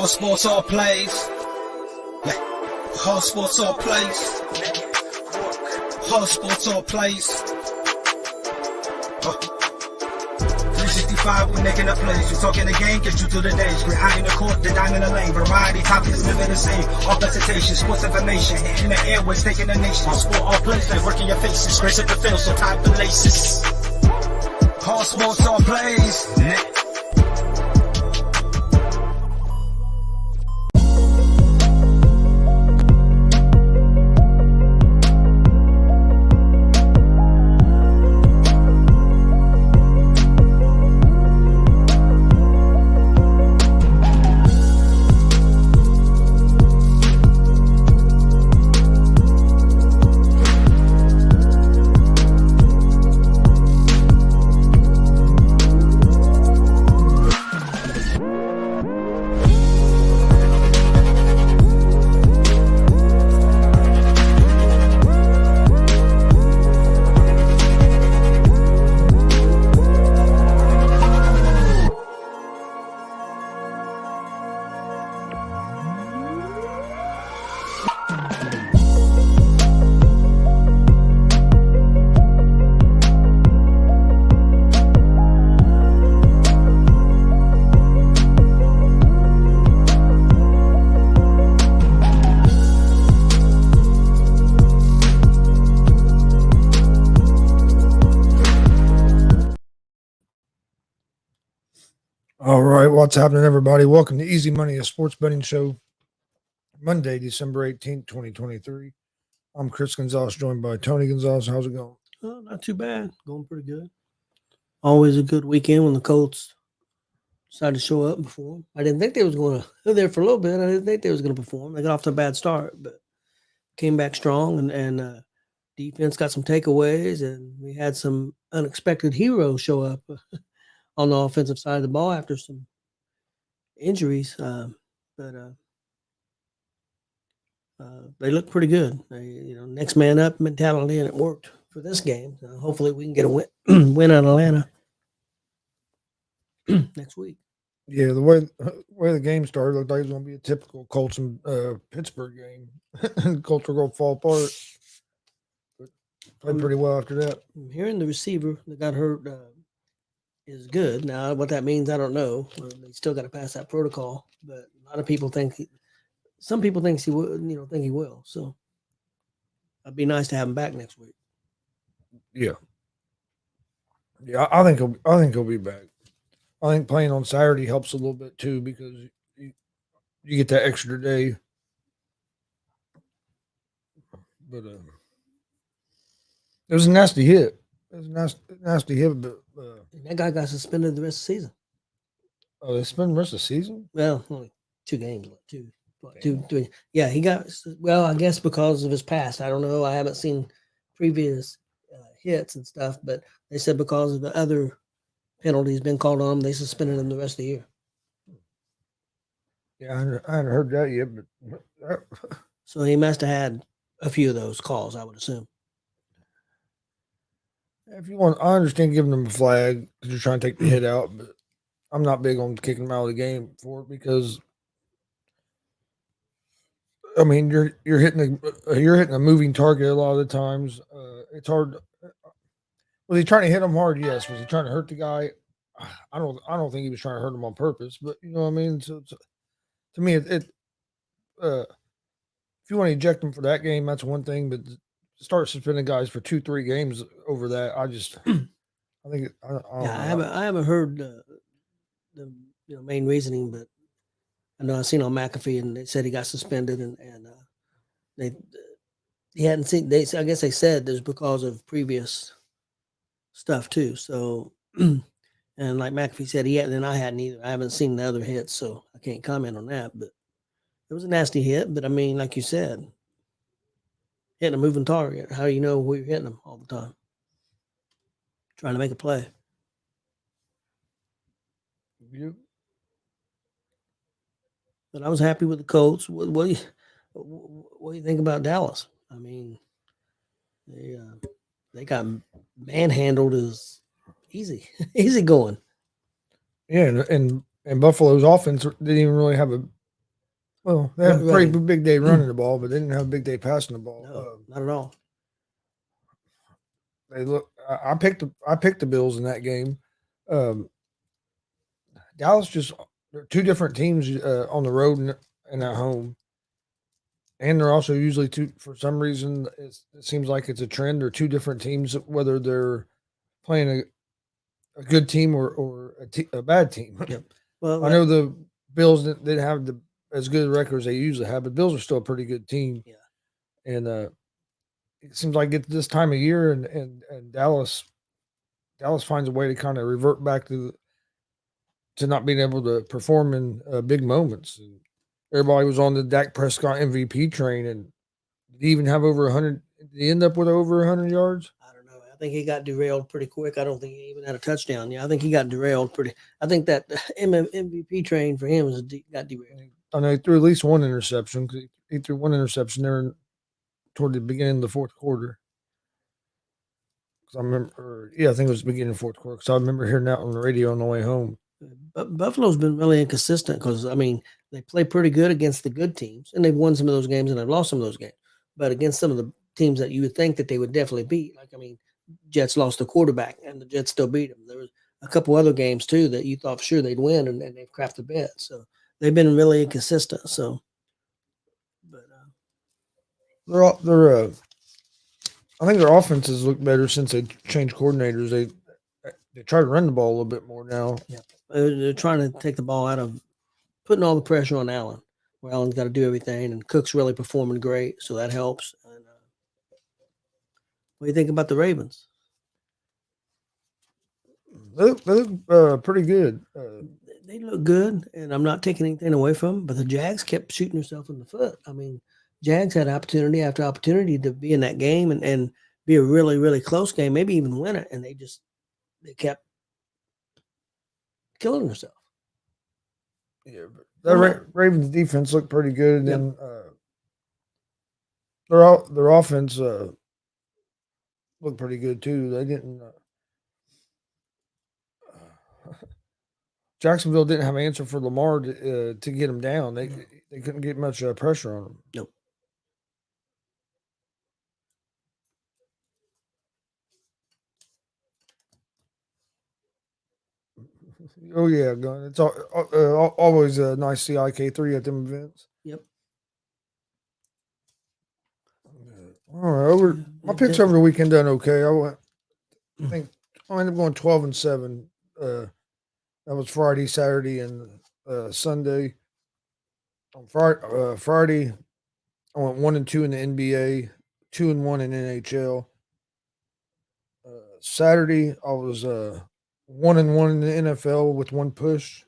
Hard sports all plays. Hard sports all plays. Hard sports all plays. 365, we making up plays. We talking the game, get you to the days. We're high in the court, the dime in the lane. Variety topics living the same. All presentation, sports information. Hitting the airways, taking the nation. Hard sport all plays, they working your faces. Grace at the field, so tie the laces. Hard sports all plays. All right, what's happening, everybody? Welcome to Easy Money, a sports betting show, Monday, December 18th, 2023. I'm Chris Gonzalez, joined by Tony Gonzalez. How's it going? Not too bad. Going pretty good. Always a good weekend when the Colts decided to show up and perform. I didn't think they was going to. They're there for a little bit. I didn't think they was going to perform. They got off to a bad start, but came back strong, and defense got some takeaways, and we had some unexpected heroes show up on the offensive side of the ball after some injuries. But they look pretty good. Next man up mentality, and it worked for this game. Hopefully we can get a win out of Atlanta next week. Yeah, the way the game started looked like it was going to be a typical Colts and Pittsburgh game. The Colts were going to fall apart. But played pretty well after that. I'm hearing the receiver that got hurt is good. Now, what that means, I don't know. They still got to pass that protocol, but a lot of people think some people think he will. Think he will. So it'd be nice to have him back next week. Yeah, I think he'll be back. I think playing on Saturday helps a little bit too because you get that extra day. But it was a nasty hit. It was a nasty hit, but that guy got suspended the rest of the season. Oh, they suspended the rest of the season? Well, only 2 games. Two. Yeah, he got. Well, I guess because of his past. I don't know. I haven't seen previous hits and stuff, but they said because of the other penalties been called on him, they suspended him the rest of the year. Yeah, I hadn't heard that yet, but so he must have had a few of those calls, I would assume. If you want, I understand giving them a flag because you're trying to take the hit out, but I'm not big on kicking them out of the game for it because, I mean, you're hitting a moving target a lot of the times. It's hard. Was he trying to hit him hard? Yes. Was he trying to hurt the guy? I don't think he was trying to hurt him on purpose. But you know what I mean. So to me, if you want to eject him for that game, that's one thing. But start suspending guys for 2-3 games over that, I think I haven't heard the main reasoning, but I know I've seen on McAfee, and they said he got suspended, and he hadn't seen. I guess they said there's because of previous stuff too. So, and like McAfee said, he hadn't, and I hadn't either. I haven't seen the other hits, so I can't comment on that. But it was a nasty hit. But I mean, like you said, hitting a moving target. How do you know where you're hitting them all the time? Trying to make a play. Yeah. But I was happy with the Colts. What do you think about Dallas? I mean, they got manhandled as easy going. Yeah, and Buffalo's offense didn't even really have Well, they had a pretty Running. big day running the ball, but they didn't have a big day passing the ball. No, not at all. They look. I picked the Bills in that game. Um, Dallas just they're two different teams on the road and at home, and they're also usually two. For some reason, it seems like it's a trend. They're two different teams, whether they're playing a good team or a bad team. Yep. Well, I know the Bills didn't have as good a record as they usually have, but Bills are still a pretty good team. Yeah. And it seems like it's this time of year, and Dallas finds a way to kind of revert back to not being able to perform in big moments. And everybody was on the Dak Prescott MVP train, and did he even have over 100? Did he end up with over 100 yards? I don't know. I think he got derailed pretty quick. I don't think he even had a touchdown. Yeah, I think he got derailed pretty. I think that MVP train for him got derailed. I know he threw at least one interception because he threw one interception there toward the beginning of the fourth quarter. Because I remember, I think it was the beginning of the fourth quarter because I remember hearing that on the radio on the way home. But Buffalo's been really inconsistent because, I mean, they play pretty good against the good teams, and they've won some of those games and they've lost some of those games. But against some of the teams that you would think that they would definitely beat, like, I mean, Jets lost the quarterback, and the Jets still beat them. There was a couple other games, too, that you thought for sure they'd win, and they've crapped the bed. So they've been really inconsistent. So, but I think their offenses look better since they changed coordinators. They try to run the ball a little bit more now. Yeah. They're trying to take the ball out of putting all the pressure on Allen, where Allen's got to do everything, and Cook's really performing great, so that helps. And, what do you think about the Ravens? They look pretty good. They look good, and I'm not taking anything away from them, but the Jags kept shooting themselves in the foot. I mean, Jags had opportunity after opportunity to be in that game and be a really, really close game, maybe even win it, and they kept killing themselves. Yeah, but the Ravens defense looked pretty good, and then their offense looked pretty good too. They didn't. Jacksonville didn't have an answer for Lamar to get him down. They couldn't get much pressure on him. Nope. Oh yeah, it's always nice to see IK3 at them events. Yep. All right, my picks over the weekend done okay. I think I ended up going 12-7. That was Friday, Saturday, and Sunday. On Friday, I went 1-2 in the NBA, 2-1 in NHL. Saturday, I was 1-1 in the NFL with one push,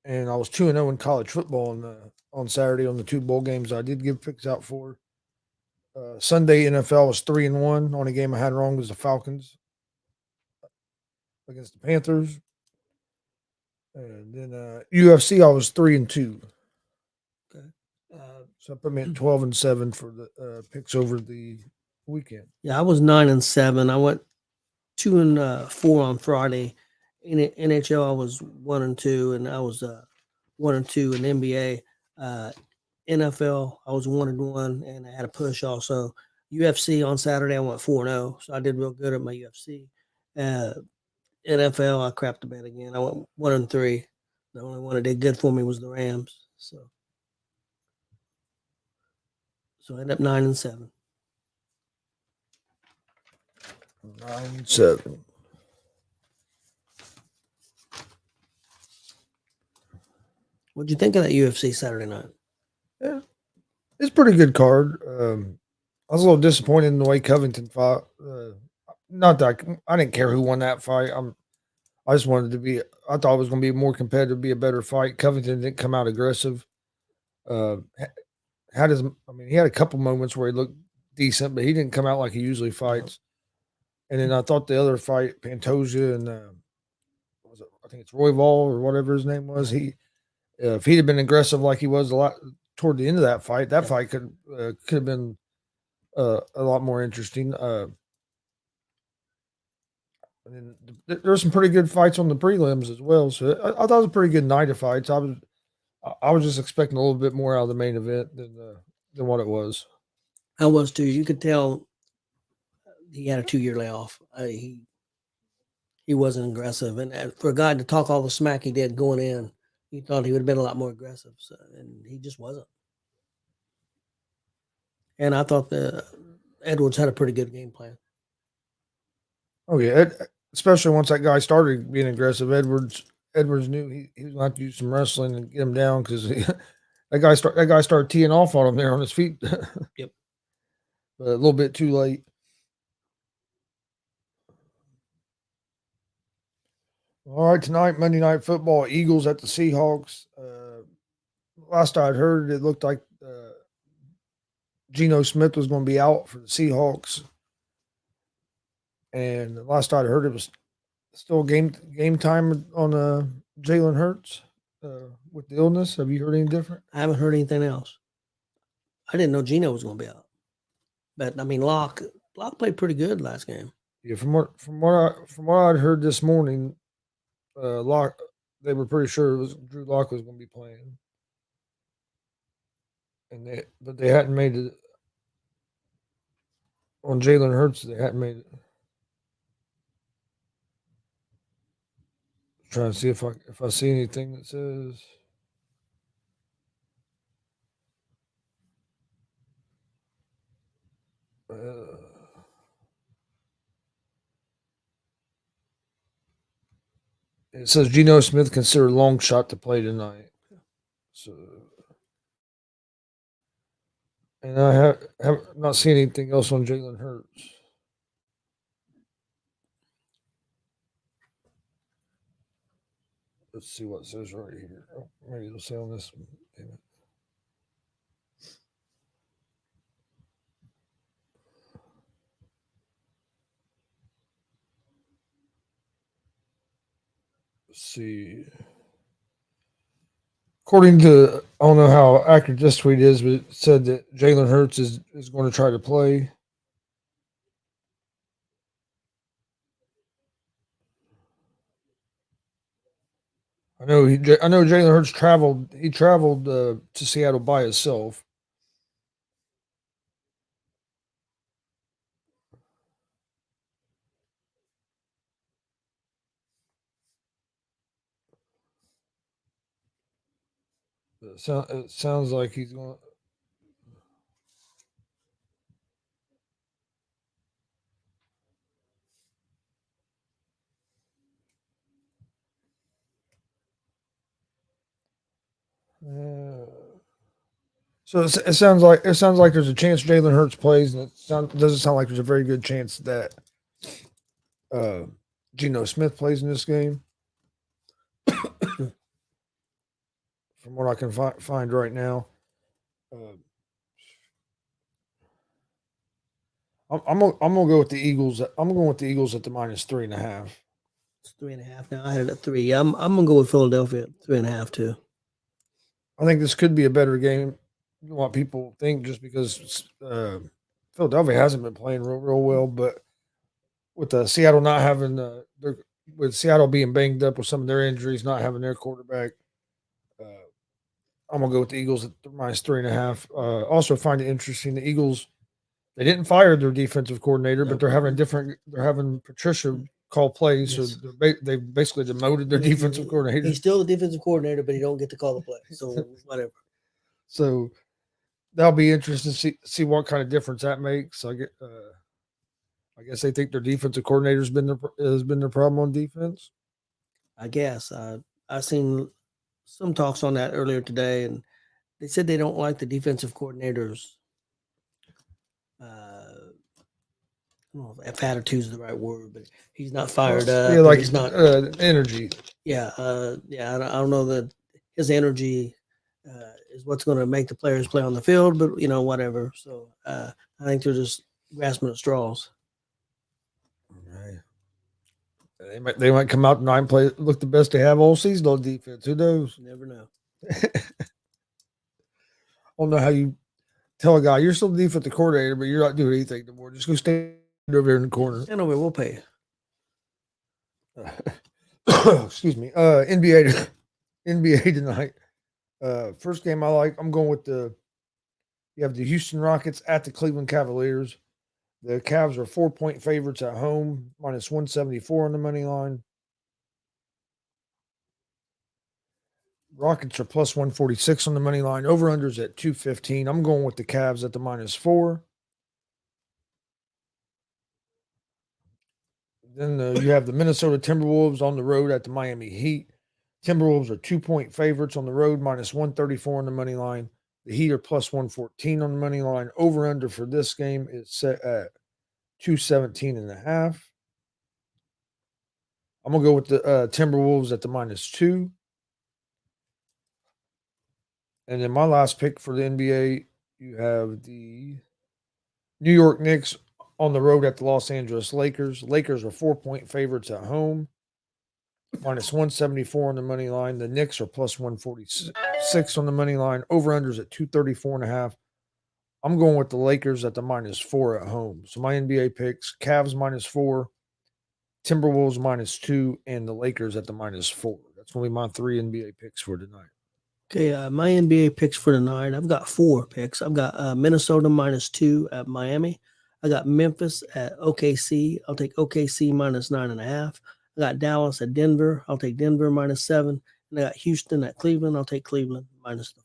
and I was 2-0 in college football on Saturday on the two bowl games I did give picks out for. Sunday NFL was 3-1. Only game I had wrong was the Falcons against the Panthers, and then UFC I was 3-2. Okay. So I put me at 12-7 for the picks over the weekend. Yeah, I was 9-7. I went 2-4 on Friday. In NHL, I was 1-2, and I was 1-2 in NBA. NFL, I was 1-1, and I had a push also. UFC on Saturday, I went 4-0, so I did real good at my UFC. NFL, I crapped the bed again. I went 1-3. The only one that did good for me was the Rams. So I ended up 9-7. 9-7. What'd you think of that UFC Saturday night? Yeah, it's a pretty good card. I was a little disappointed in the way Covington fought. Not that I didn't care who won that fight. I just wanted to be. I thought it was going to be more competitive, be a better fight. Covington didn't come out aggressive. He had a couple moments where he looked decent, but he didn't come out like he usually fights. And then I thought the other fight, Pantoja and I think it's Royval or whatever his name was. If he'd have been aggressive like he was a lot toward the end of that fight could have been a lot more interesting. And there's some pretty good fights on the prelims as well. So I thought it was a pretty good night of fights. I I was just expecting a little bit more out of the main event than what it was. I was too. You could tell he had a 2-year layoff. He wasn't aggressive, and for a guy to talk all the smack he did going in, you thought he would have been a lot more aggressive. So, and he just wasn't. And I thought the Edwards had a pretty good game plan. Oh yeah, especially once that guy started being aggressive. Edwards knew he was going to have to do some wrestling and get him down because that guy started teeing off on him there on his feet. Yep. But a little bit too late. All right, tonight, Monday Night Football, Eagles at the Seahawks. Last I'd heard, it looked like Geno Smith was going to be out for the Seahawks. And last I'd heard, it was still game time on Jalen Hurts with the illness. Have you heard any different? I haven't heard anything else. I didn't know Geno was going to be out. But, I mean, Locke played pretty good last game. Yeah, from what I'd heard this morning, Locke, they were pretty sure it was Drew Lock was going to be playing, but they hadn't made it on Jalen Hurts. They hadn't made it. I'm trying to see if I see anything that says. It says Geno Smith considered long shot to play tonight. So, and I have not seen anything else on Jalen Hurts. Let's see what it says right here. Oh, maybe it'll say on this one. Damn it. Let's see. According to, I don't know how accurate this tweet is, but it said that Jalen Hurts is going to try to play. I know Jalen Hurts traveled. He traveled to Seattle by himself. It sounds like he's going. So it sounds like there's a chance Jalen Hurts plays, and doesn't sound like there's a very good chance that Geno Smith plays in this game. From what I can find right now, I'm gonna go with the Eagles. I'm going with the Eagles at the -3.5. It's 3.5 now. I had it at 3. I'm gonna go with Philadelphia at 3.5 too. I think this could be a better game than what people think, just because Philadelphia hasn't been playing real well. But with Seattle not having with Seattle being banged up with some of their injuries, not having their quarterback, I'm gonna go with the Eagles at -3.5. Also, find it interesting the Eagles, they didn't fire their defensive coordinator, but they're having Patricia call plays, Yes. so they basically demoted their defensive coordinator. He's still the defensive coordinator, but he don't get to call the play. So whatever. So that'll be interesting to see what kind of difference that makes. I guess they think their defensive coordinator has been their problem on defense. I guess I seen some talks on that earlier today, and they said they don't like the defensive coordinators. I don't know if attitude is the right word, but he's not fired up. Yeah, like he's not energy. Yeah, I don't know that his energy is what's going to make the players play on the field, but whatever. So I think they're just grasping at straws. Right. They might come out tonight and look the best they have all season on defense. Who knows? You never know. I don't know how you tell a guy you're still the defensive coordinator, but you're not doing anything anymore. Just go stand over here in the corner. Stand over, we'll pay you. Excuse me. NBA tonight. First game I like, I'm going with you have the Houston Rockets at the Cleveland Cavaliers. The Cavs are 4-point favorites at home, minus 174 on the money line. Rockets are plus 146 on the money line. Over-unders at 215. I'm going with the Cavs at the -4. Then you have the Minnesota Timberwolves on the road at the Miami Heat. Timberwolves are 2-point favorites on the road, minus 134 on the money line. The Heat are plus 114 on the money line. Over-under for this game is set at 217.5. I'm going to go with the Timberwolves at the -2. And then my last pick for the NBA, you have the New York Knicks on the road at the Los Angeles Lakers. Lakers are 4-point favorites at home, minus 174 on the money line. The Knicks are plus 146 on the money line. Over-unders at 234.5. I'm going with the Lakers at the -4 at home. So my NBA picks, Cavs -4, Timberwolves -2, and the Lakers at the -4. That's going to be my 3 NBA picks for tonight. Okay, my NBA picks for tonight. I've got 4 picks. I've got Minnesota -2 at Miami. I got Memphis at OKC. I'll take OKC -9.5. I got Dallas at Denver. I'll take Denver -7. And I got Houston at Cleveland. I'll take Cleveland -4.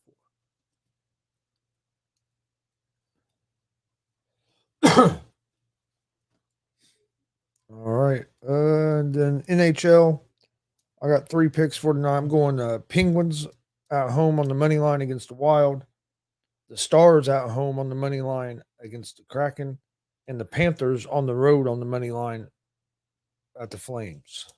All right. And then NHL, I got 3 picks for tonight. I'm going Penguins at home on the money line against the Wild, the Stars at home on the money line against the Kraken, and the Panthers on the road on the money line at the Flames.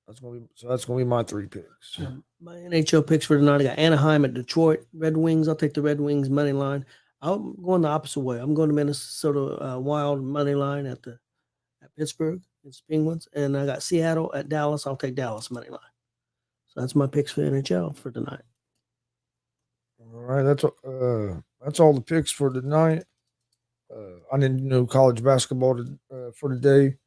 That's going to be my 3 picks. My NHL picks for tonight, I got Anaheim at Detroit Red Wings. I'll take the Red Wings money line. I'm going the opposite way. I'm going to Minnesota Wild money line at Pittsburgh. It's Penguins. And I got Seattle at Dallas. I'll take Dallas money line. So that's my picks for NHL for tonight. All right, that's all the picks for tonight. I didn't know college basketball for today.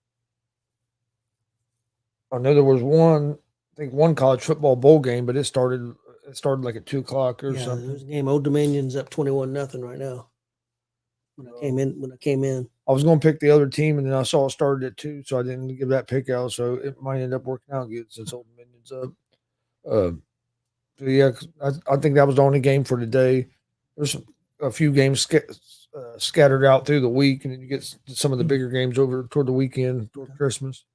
I know there was one college football bowl game, but it started like at 2:00 or something. There's a game. Old Dominion's up 21-0 right now. When I came in, I was going to pick the other team, and then I saw it started at 2, so I didn't give that pick out. So it might end up working out good since Old Dominion's up. So yeah, I think that was the only game for today. There's a few games scattered out through the week, and then you get some of the bigger games over toward the weekend, toward Christmas.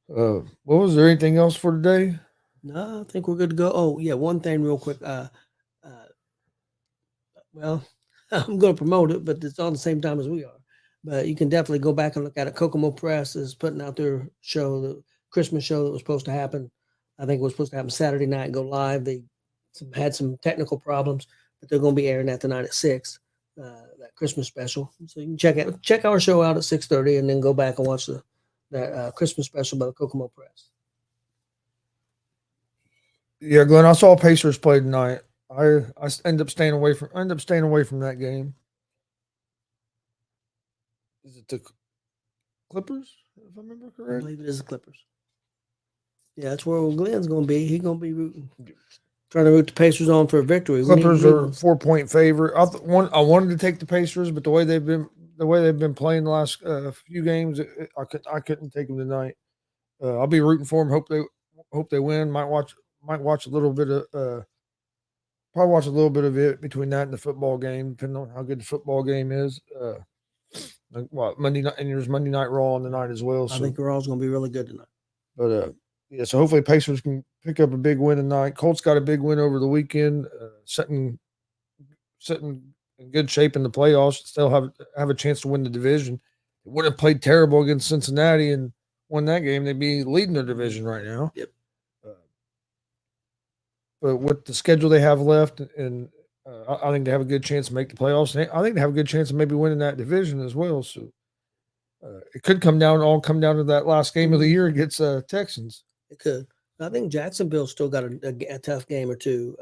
Was there anything else for today? No, I think we're good to go. Oh yeah, one thing real quick. Well, I'm going to promote it, but it's on the same time as we are. But you can definitely go back and look at it. Kokomo Press is putting out their show, the Christmas show that was supposed to happen. I think it was supposed to happen Saturday night, go live. They had some technical problems, but they're going to be airing that tonight at 6, that Christmas special. So you can check our show out at 6:30 and then go back and watch that Christmas special by the Kokomo Press. Yeah, Glenn, I saw Pacers play tonight. I end up staying away from that game. Is it the Clippers, if I remember correct? I believe it is the Clippers. Yeah, that's where Glenn's going to be. He's going to be trying to root the Pacers on for a victory. Clippers are 4-point favorite. I wanted to take the Pacers, but the way they've been playing the last few games, I couldn't take them tonight. I'll be rooting for them. Hope they win. Might watch a little bit of probably watch a little bit of it between that and the football game, depending on how good the football game is. Monday night, and there's Monday Night Raw on the night as well. So. I think Raw's going to be really good tonight. But yeah, so hopefully Pacers can pick up a big win tonight. Colts got a big win over the weekend, sitting in good shape in the playoffs. Still have a chance to win the division. They would have played terrible against Cincinnati and won that game. They'd be leading their division right now. Yep. But with the schedule they have left, and I think they have a good chance to make the playoffs. I think they have a good chance of maybe winning that division as well. So it could come down to that last game of the year against Texans. It could. I think Jacksonville's still got a tough game or two.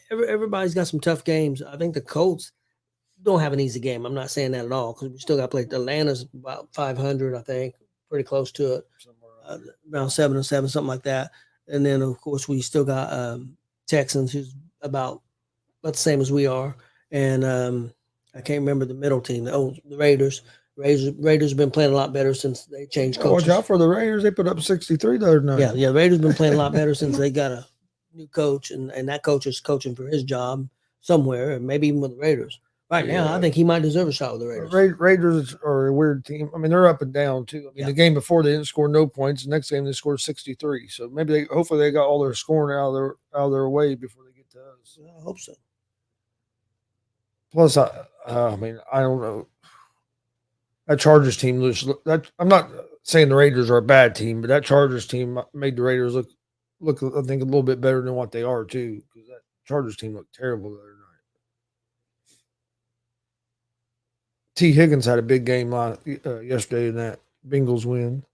Everybody's got some tough games. I think the Colts don't have an easy game. I'm not saying that at all because we still got to play. Atlanta's about 500, I think, pretty close to it, around 7-7, something like that. And then, of course, we still got Texans, who's about the same as we are. And I can't remember the middle team. The Raiders. Raiders have been playing a lot better since they changed coaches. Watch out for the Raiders. They put up 63 the other night. Yeah. The Raiders been playing a lot better since they got a new coach, and that coach is coaching for his job somewhere, and maybe even with the Raiders. Right now, I think he might deserve a shot with the Raiders. Raiders are a weird team. I mean, they're up and down too. I mean, the game before they didn't score no points. The next game they scored 63. So maybe hopefully they got all their scoring out of their way before they get to us. I hope so. Plus, I mean, I don't know. That Chargers team looks. I'm not saying the Raiders are a bad team, but that Chargers team made the Raiders look. I think a little bit better than what they are too. Because that Chargers team looked terrible the other night. T. Higgins had a big game yesterday in that Bengals win.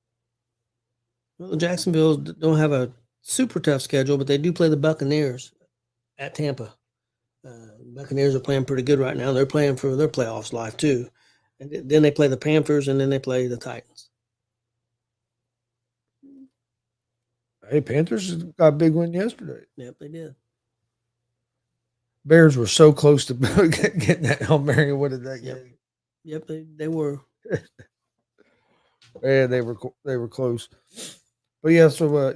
Well, Jacksonville don't have a super tough schedule, but they do play the Buccaneers at Tampa. Buccaneers are playing pretty good right now. They're playing for their playoffs life too. And then they play the Panthers, and then they play the Titans. Hey, Panthers got a big win yesterday. Yep, they did. Bears were so close to getting that Hail Mary. What did that game? Yep, they were. Yeah, they were close. But yeah, so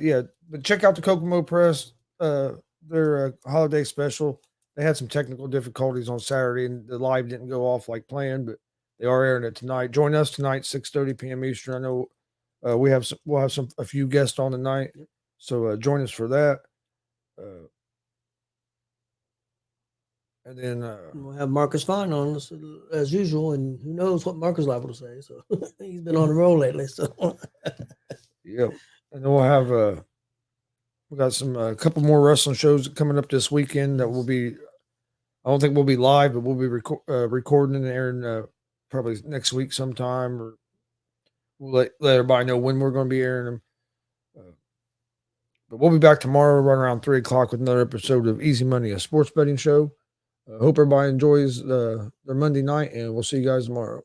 but check out the Kokomo Press. Their holiday special. They had some technical difficulties on Saturday, and the live didn't go off like planned, but they are airing it tonight. Join us tonight, 6:30 p.m. Eastern. I know we'll have a few guests on tonight, so join us for that. And then we'll have Marcus Fine on us as usual, and who knows what Marcus is liable to say. So he's been on the roll lately. So yeah, and then we'll have we got some a couple more wrestling shows coming up this weekend that will be. I don't think we'll be live, but we'll be recording and airing probably next week sometime, or we'll let everybody know when we're going to be airing them. But we'll be back tomorrow, right around 3:00 with another episode of Easy Money, a sports betting show. Hope everybody enjoys their Monday night, and we'll see you guys tomorrow.